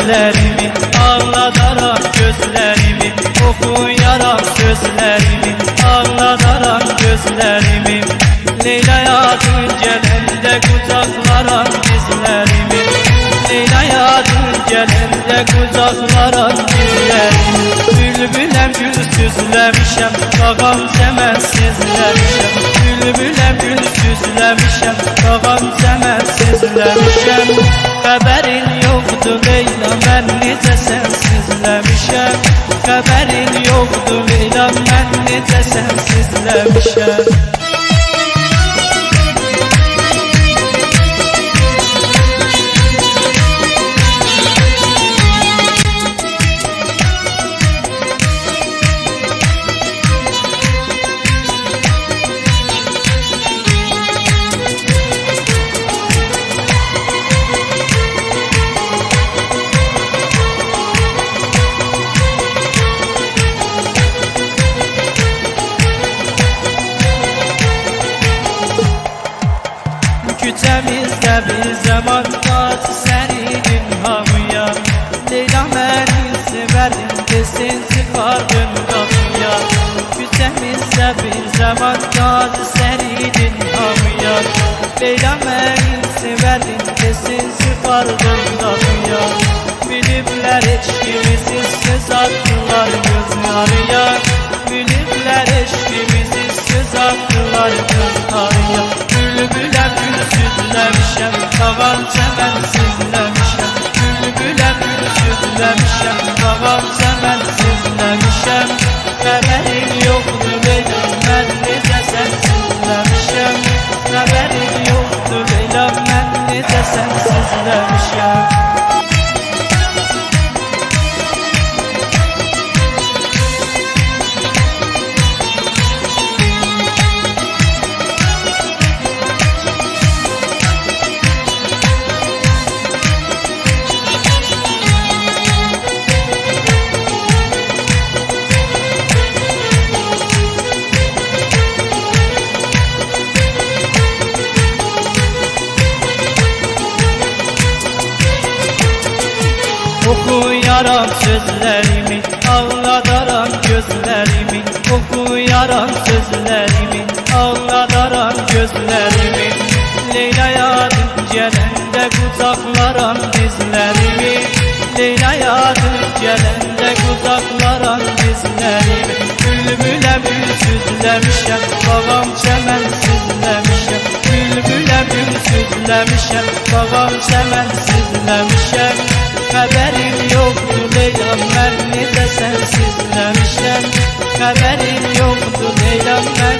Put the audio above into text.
sözlerimi, ağladaram gözlerimi, okuyaram sözlerimi, ağladaram gözlerimi. Leyla'ya dün gelende kucaklaram dizlerimi, Leyla'ya dün gelende kucaklaram dizlerimi. Bülbülem gül süzlemişem, bağam çəmən sizlemişem. Bülbülem gül süzlemişem, bağam çəmən sizlemişem. Xəbərin yoxdur Leyla, mən necə sənsizləmişəm. Xəbərin yoxdur Leyla, mən necə sənsizləmişəm. Küçəmizdə bir zaman qaç səridin hamıya. Leyla məni sevərim desin çıxardın qapıya. Küçəmizdə bir zaman qaç səridin hamıya. Leyla məni sevərim desin çıxardın qapıya. Biliblər eşkimizi söz attılar gözlarıya. Biliblər eşkimizi söz attılar gözlarıya. Bülbülem gül süzlemişem, bağam çəmən sizlemişem. Bülbülem gül süzlemişem, bağam çəmən sizlemişem. Xəbərin yoxdur Leyla, mən necə sənsizləmişəm. Xəbərin yoxdur Leyla, mən necə sənsizləmişəm. Okuyaram sözlerimi, ağladaram gözlerimi. Okuyaram sözlerimi, ağladaram gözlerimi. Leyla'ya dün gelende kucaklaram dizlerimi, Leyla'ya dün gelende kucaklaram dizlerimi. Bülbülem gül süzlemişem, bağam çəmən sizlemişem. Bülbülem gül süzlemişem, bağam çəmən sizlemişem. Xəbərim yoxdur Leyla, mən necə sənsizləmişəm. Xəbərim yoxdur Leyla, mən